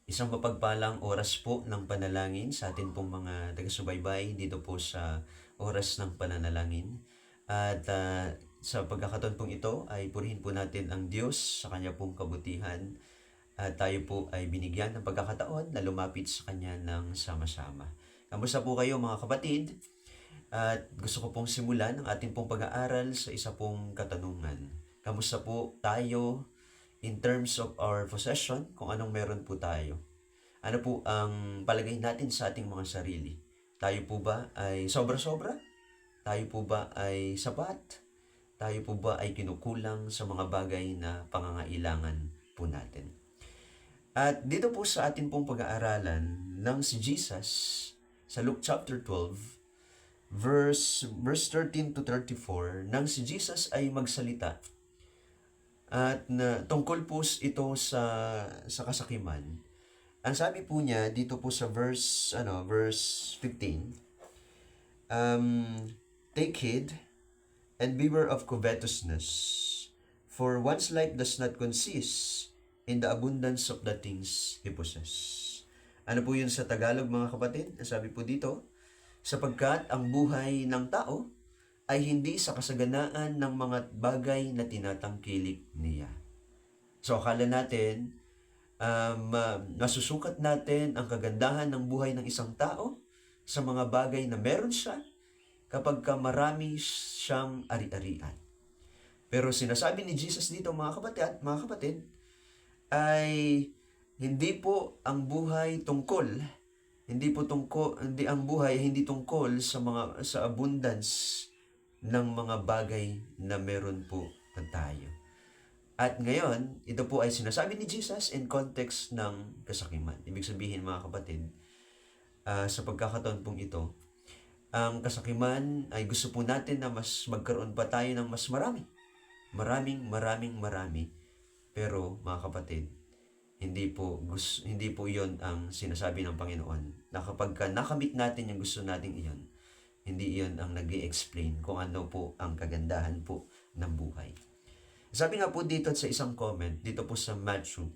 Isang mapagpalang oras po ng panalangin sa atin pong mga taga-subaybay dito po sa oras ng pananalangin. At sa pagkakataon pong ito ay purihin po natin ang Diyos sa Kanya pong kabutihan. At tayo po ay binigyan ng pagkakataon na lumapit sa Kanya ng sama-sama. Kamusta po kayo mga kapatid? At gusto ko pong simulan ang ating pong pag-aaral sa isa pong katanungan. Kamusta po tayo in terms of our possession, kung anong meron po tayo? Ano po ang palagay natin sa ating mga sarili? Tayo po ba ay sobra-sobra? Tayo po ba ay sapat? Tayo po ba ay kinukulang sa mga bagay na pangangailangan po natin? At dito po sa ating pong pag-aaralan ng si Jesus sa Luke chapter 12, verse 13 to 34, nang si Jesus ay magsalita at tungkol po ito sa kasakiman. Ang sabi po niya dito po sa verse 15, take heed and beware of covetousness, for one's life does not consist in the abundance of the things he possesses. Ano po yun sa Tagalog mga kapatid? Ang sabi po dito, sapagkat ang buhay ng tao ay hindi sa kasaganaan ng mga bagay na tinatangkilik niya. So akala natin, masusukat natin ang kagandahan ng buhay ng isang tao sa mga bagay na meron siya kapag marami siyang ari-arian. Pero sinasabi ni Jesus dito mga kapatid, ay hindi po ang buhay tungkol, hindi ang buhay hindi tungkol sa abundance ng mga bagay na meron po tayo. At ngayon, ito po ay sinasabi ni Jesus in context ng kasakiman. Ibig sabihin mga kapatid, sa pagkakataon pong ito, ang kasakiman ay gusto po natin na mas magkaroon pa tayo ng mas marami. Marami. Pero mga kapatid, hindi po 'yon ang sinasabi ng Panginoon. Na kapag nakamit natin yung gusto nating iyon, hindi iyon ang nag-i-explain kung ano po ang kagandahan po ng buhay. Sabi nga po dito sa isang comment, dito po sa Matthew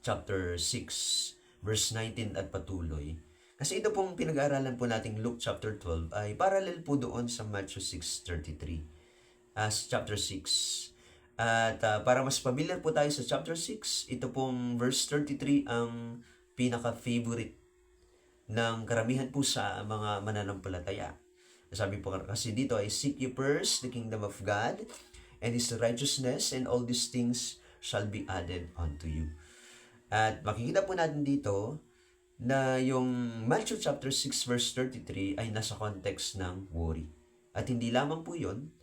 chapter 6, verse 19 at patuloy. Kasi ito pong pinag-aaralan po nating Luke chapter 12 ay parallel po doon sa Matthew 6:33. Chapter 6. At para mas familiar po tayo sa chapter 6, ito pong verse 33 ang pinaka-favorite ng karamihan po sa mga mananampalataya. Sabi po kasi dito ay, seek ye first the kingdom of God and His righteousness, and all these things shall be added unto you. At makikita po natin dito na yung Matthew chapter 6 verse 33 ay nasa context ng worry. At hindi lamang po yun,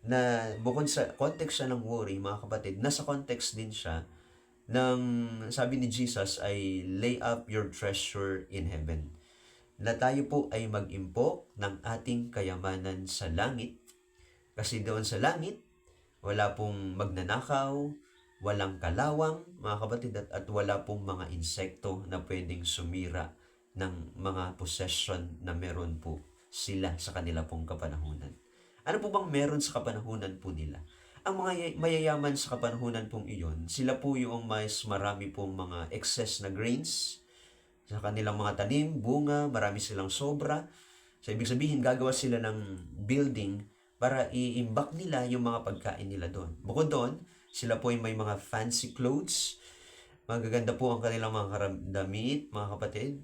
na bukod sa context siya ng worry, mga kapatid, nasa context din siya ng, sabi ni Jesus ay, lay up your treasure in heaven. Na tayo po ay mag-impok ng ating kayamanan sa langit. Kasi doon sa langit, wala pong magnanakaw, walang kalawang, mga kapatid, at wala pong mga insekto na pwedeng sumira ng mga possession na meron po sila sa kanila pong kapanahunan. Ano po bang meron sa kapanahunan po nila? Ang mga mayayaman sa kapanahunan pong iyon, sila po yung mas marami pong mga excess na grains sa kanilang mga tanim, bunga, marami silang sobra. So, ibig sabihin, gagawa sila ng building para i-imbak nila yung mga pagkain nila doon. Bukod doon, sila po ay may mga fancy clothes. Magaganda po ang kanilang mga damit, mga kapatid.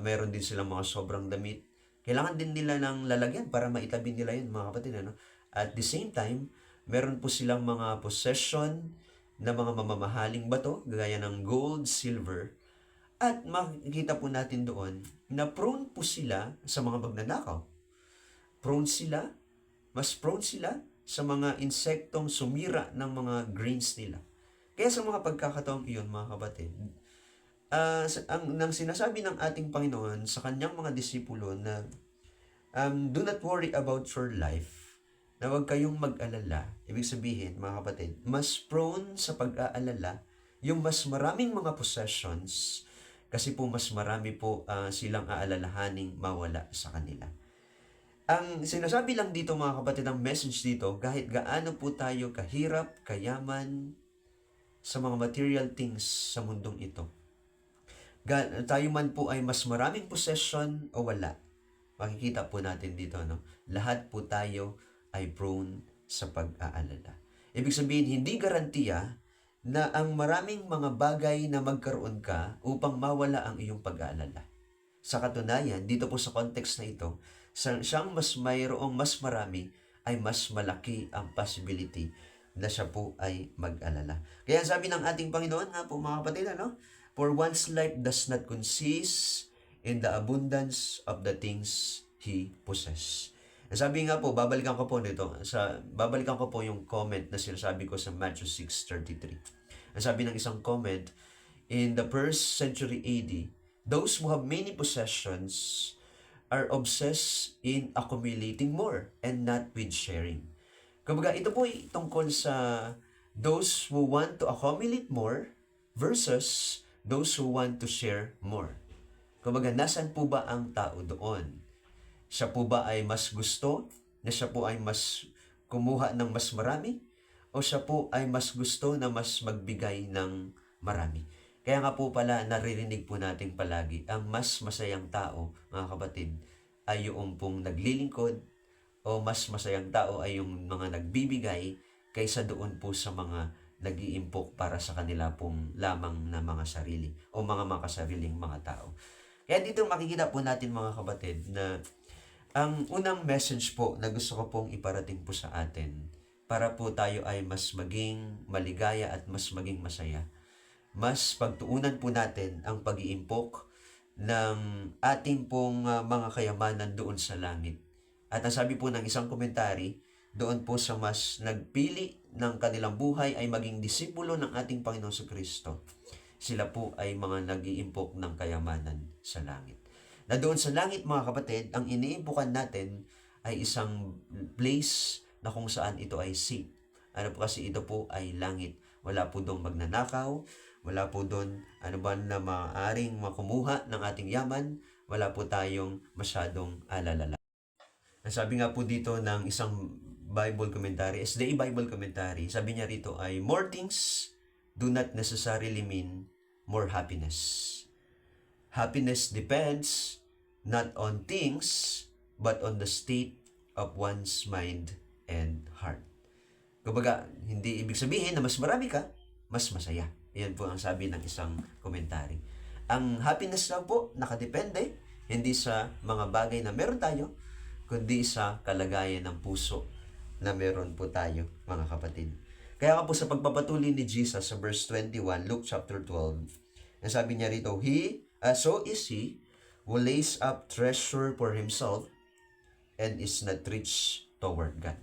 Meron din silang mga sobrang damit. Kailangan din nila ng lalagyan para maitabi nila yun, mga kapatid. Ano? At the same time, meron po silang mga possession na mga mamamahaling bato, gaya ng gold, silver. At makikita po natin doon na prone po sila sa mga magnanakaw. Mas prone sila sa mga insektong sumira ng mga grains nila. Kaya sa mga pagkakataong iyon, mga kapatid, nang sinasabi ng ating Panginoon sa kanyang mga disipulo na do not worry about your life, na huwag kayong mag-alala. Ibig sabihin, mga kapatid, mas prone sa pag-aalala yung mas maraming mga possessions, kasi po mas marami po silang aalalahaning mawala sa kanila. Ang sinasabi lang dito mga kapatid, ang message dito, kahit gaano po tayo kahirap, kayaman sa mga material things sa mundong ito, tayo man po ay mas maraming possession o wala, makikita po natin dito, no? Lahat po tayo ay prone sa pag-aalala. Ibig sabihin, hindi garantiya na ang maraming mga bagay na magkaroon ka upang mawala ang iyong pag-aalala. Sa katunayan, dito po sa context na ito, siyang mas mayroong mas marami ay mas malaki ang possibility na siya po ay mag-alala. Kaya sabi ng ating Panginoon nga po mga kapatid, ano? For one's life does not consist in the abundance of the things he possess. Sabi nga po, babalikan ko po yung comment na sinasabi ko sa Matthew 6:33. Ang sabi ng isang comment, in the 1st century AD, those who have many possessions are obsessed in accumulating more and not with sharing. Kumbaga, ito po ay tungkol sa those who want to accumulate more versus those who want to share more. Kumbaga, nasan po ba ang tao doon? Siya po ba ay mas gusto na siya po ay mas kumuha ng mas marami? O siya po ay mas gusto na mas magbigay ng marami? Kaya nga po pala, naririnig po natin palagi, ang mas masayang tao, mga kapatid, ay yung pong naglilingkod, o mas masayang tao ay yung mga nagbibigay kaysa doon po sa mga nag-iimpok para sa kanila pong lamang na mga sarili o mga makasariling mga tao. Kaya dito makikita po natin mga kapatid na ang unang message po na gusto ko pong iparating po sa atin para po tayo ay mas maging maligaya at mas maging masaya. Mas pagtuunan po natin ang pag-iimpok ng ating pong mga kayamanan doon sa langit. At ang sabi po ng isang komentary, doon po sa mas nagpili ng kanilang buhay ay maging disipulo ng ating Panginoon Kristo. Sila po ay mga nag-iimpok ng kayamanan sa langit. Na doon sa langit mga kapatid, ang iniimpukan natin ay isang place na kung saan ito ay safe. Ano po kasi ito po ay langit. Wala po doon magnanakaw, wala po doon na maaaring makumuha ng ating yaman, wala po tayong masyadong alala. Ang sabi nga po dito ng isang Bible commentary, SDA Bible commentary, sabi niya rito ay, more things do not necessarily mean more happiness. Happiness depends not on things, but on the state of one's mind and heart. Kumbaga, hindi ibig sabihin na mas marami ka, mas masaya. Yan po ang sabi ng isang komentary. Ang happiness lang po, nakadepende, hindi sa mga bagay na meron tayo, kundi sa kalagayan ng puso na meron po tayo, mga kapatid. Kaya nga po sa pagpapatuloy ni Jesus sa verse 21, Luke chapter 12, ang sabi niya rito, so is he who lays up treasure for himself and is not rich toward God.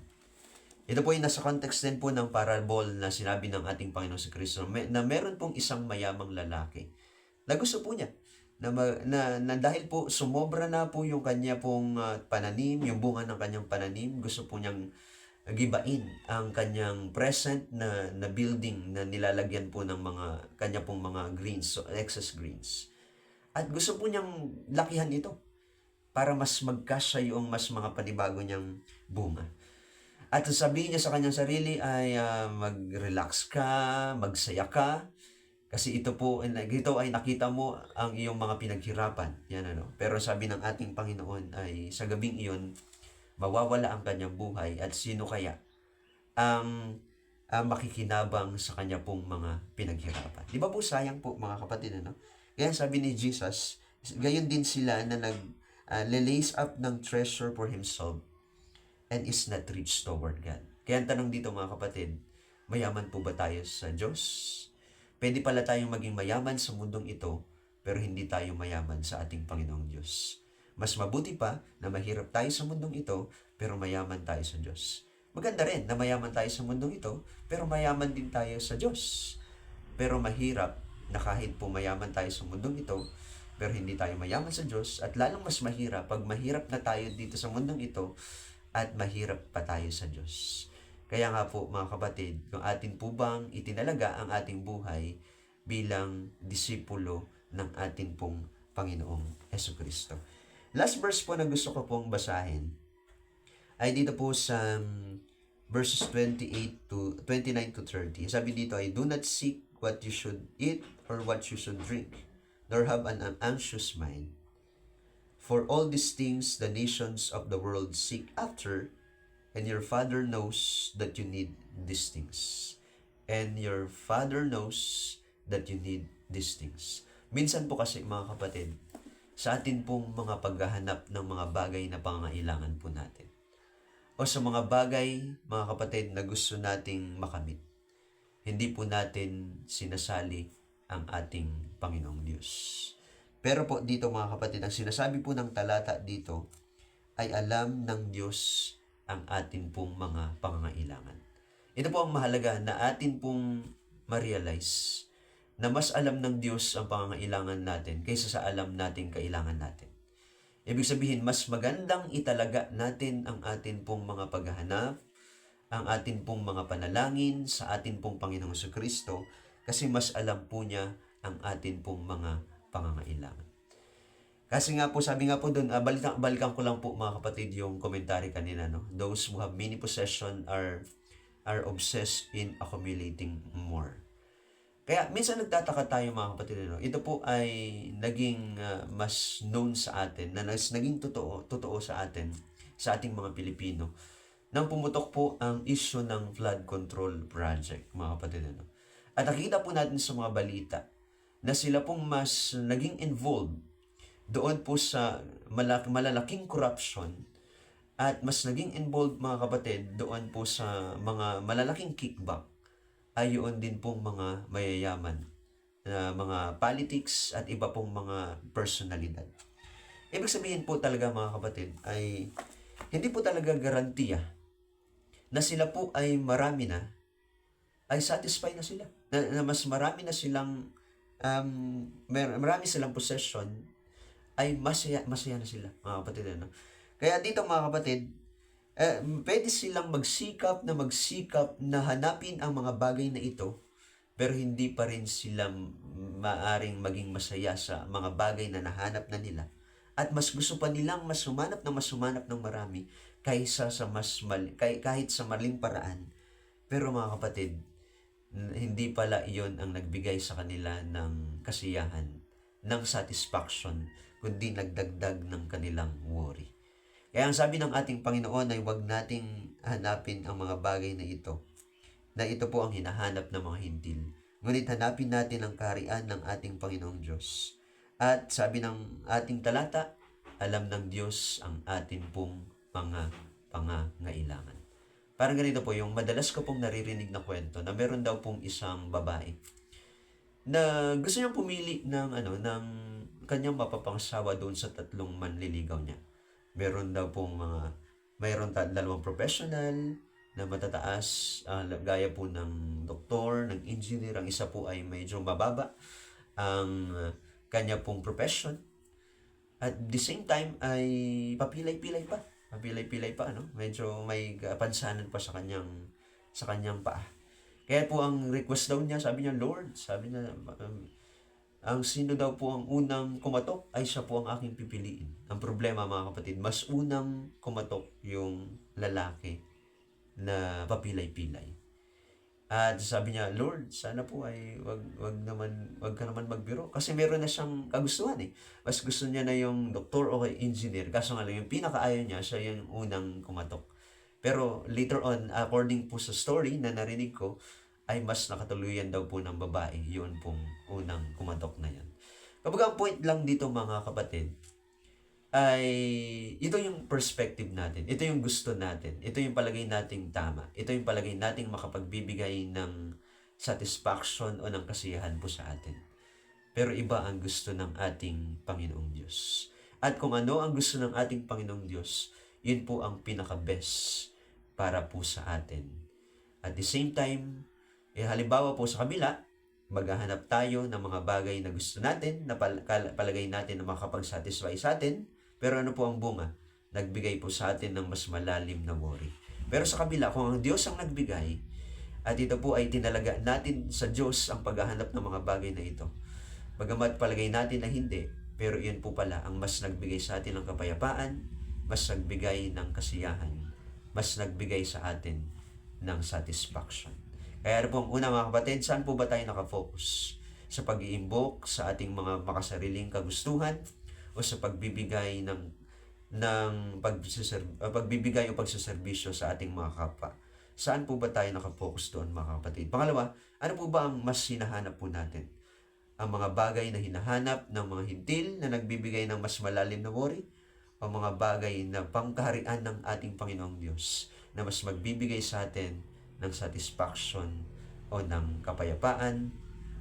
Ito po ay nasa context din po ng parable na sinabi ng ating Panginoon si Kristo na meron pong isang mayamang lalaki na gusto po niya na dahil po sumobra na po yung kanya pong pananim, yung bunga ng kanyang pananim, gusto po niyang gibain ang kanyang present na building na nilalagyan po ng mga kanya pong mga greens, so excess greens. At gusto po niyang lakihan ito para mas magkasya yung mas mga panibago niyang bunga. At sabihin niya sa kanyang sarili ay mag-relax ka, magsaya ka, kasi ito ay nakita mo ang iyong mga pinaghirapan. Yan ano. Pero sabi ng ating Panginoon ay sa gabing iyon, mawawala ang kanyang buhay at sino kaya ang makikinabang sa kanya pong mga pinaghirapan. Di ba po sayang po mga kapatid, ano? Kaya sabi ni Jesus, gayon din sila na lays up ng treasure for himself and is not rich toward God. Kaya ang tanong dito mga kapatid, mayaman po ba tayo sa Diyos? Pwede pala tayong maging mayaman sa mundong ito, pero hindi tayo mayaman sa ating Panginoong Diyos. Mas mabuti pa na mahirap tayo sa mundong ito, pero mayaman tayo sa Diyos. Maganda rin na mayaman tayo sa mundong ito, pero mayaman din tayo sa Diyos. Pero mahirap na kahit po mayaman tayo sa mundong ito, pero hindi tayo mayaman sa Diyos, at lalong mas mahirap pag mahirap na tayo dito sa mundong ito, at mahirap pa tayo sa Diyos. Kaya nga po mga kapatid, kung atin po bang itinalaga ang ating buhay bilang disipulo ng ating pong Panginoong Jesucristo. Last verse po na gusto ko pong basahin ay dito po sa verses 29 to 30. Sabi dito ay, do not seek what you should eat or what you should drink, nor have an anxious mind. For all these things the nations of the world seek after, and your Father knows that you need these things. And your Father knows that you need these things. Minsan po kasi mga kapatid, sa atin pong mga paghahanap ng mga bagay na pangangailangan po natin, o sa mga bagay, mga kapatid, na gusto nating makamit, hindi po natin sinasali ang ating Panginoong Diyos. Pero po dito mga kapatid, ang sinasabi po ng talata dito ay alam ng Diyos ang atin pong mga pangangailangan. Ito po ang mahalaga na atin pong ma-realize na mas alam ng Diyos ang pangangailangan natin kaysa sa alam nating kailangan natin. Ibig sabihin, mas magandang italaga natin ang atin pong mga paghahanap, ang atin pong mga panalangin sa atin pong Panginoong Jesucristo kasi mas alam po niya ang atin pong mga pangangailangan. Kasi nga po, sabi nga po doon, balikan ko lang po mga kapatid yung commentary kanina, no? Those who have many possession are obsessed in accumulating more. Kaya minsan nagtataka tayo mga kapatid, no? Ito po ay naging mas known sa atin, na naging totoo sa atin, sa ating mga Pilipino, nang pumutok po ang issue ng flood control project, mga kapatid, no? At nakita po natin sa mga balita na sila pong mas naging involved doon po sa malalaking corruption at mas naging involved mga kapatid doon po sa mga malalaking kickback ay yun din pong mga mayayaman na mga politics at iba pong mga personalidad. Ibig sabihin po talaga mga kapatid ay hindi po talaga garantiya na sila po ay marami na, ay satisfied na sila. Na mas marami na silang, marami silang possession, ay masaya na sila mga kapatid. Ano? Kaya dito mga kapatid, pwede silang magsikap na hanapin ang mga bagay na ito, pero hindi pa rin sila maaring maging masaya sa mga bagay na nahanap na nila. At mas gusto pa nilang mas sumanap ng marami kaysa sa kahit sa maling paraan. Pero mga kapatid, hindi pala iyon ang nagbigay sa kanila ng kasiyahan, ng satisfaction, kundi nagdagdag ng kanilang worry. Kaya ang sabi ng ating Panginoon ay huwag nating hanapin ang mga bagay na ito po ang hinahanap ng mga hintil. Ngunit hanapin natin ang kaharian ng ating Panginoong Diyos. At sabi ng ating talata, alam ng Diyos ang atin pong mga pangangailangan. Parang ganito po, yung madalas ko pong naririnig na kwento na meron daw pong isang babae na gusto niyang pumili ng kanyang mapapangsawa doon sa 3 manliligaw niya. Meron daw pong mayroon 2 professional na matataas, gaya po ng doktor, ng engineer. Ang isa po ay medyo mababa ang kanya pong profession. At the same time ay papilay-pilay pa, ano? Medyo may kapansanan pa sa kanyang paa. Kaya po ang request daw niya, sabi niya, Lord, ang sino daw po ang unang kumatok ay siya po ang aking pipiliin. Ang problema mga kapatid, mas unang kumatok yung lalaki na papilay-pilay. At sabi niya, Lord, sana po ay wag ka naman magbiro. Kasi meron na siyang kagustuhan eh. Mas gusto niya na yung doktor o engineer. Kaso nga lang, yung pinakaayaw niya, siya yung unang kumatok. Pero later on, according po sa story na narinig ko, ay mas nakatuluyan daw po ng babae, yun pong unang kumatok na yan. Kapag ang point lang dito mga kapatid, ay ito yung perspective natin, ito yung gusto natin, ito yung palagay nating tama, ito yung palagay nating makapagbibigay ng satisfaction o ng kasiyahan po sa atin. Pero iba ang gusto ng ating Panginoong Diyos. At kung ano ang gusto ng ating Panginoong Diyos, yun po ang pinaka-best para po sa atin. At the same time, halimbawa po sa kabila, maghahanap tayo ng mga bagay na gusto natin, na palagay natin na makapag-satisfy sa atin, pero ano po ang bunga? Nagbigay po sa atin ng mas malalim na worry. Pero sa kabila, kung ang Diyos ang nagbigay, at ito po ay tinalaga natin sa Diyos ang paghahanap ng mga bagay na ito. Bagamat palagay natin na hindi, pero iyon po pala ang mas nagbigay sa atin ng kapayapaan, mas nagbigay ng kasiyahan, mas nagbigay sa atin ng satisfaction. Kaya po ang una mga kapatid, saan po ba tayo nakafocus? sa pag-iimbok sa ating mga makasariling kagustuhan o sa pagbibigay pagbibigay o pagseserbisyo sa ating mga kapwa. Saan po ba tayo nakapokus doon, mga kapatid? Pangalawa, ano po ba ang mas hinahanap po natin? Ang mga bagay na hinahanap ng mga hintil na nagbibigay ng mas malalim na worry o mga bagay na pangkaharian ng ating Panginoong Diyos na mas magbibigay sa atin ng satisfaction o ng kapayapaan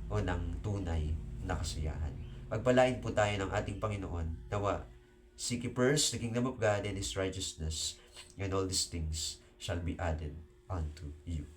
o ng tunay na kasiyahan. Pagpalain po tayo ng ating Panginoon. Nawa, seek ye first the kingdom of God and His righteousness, and all these things shall be added unto you.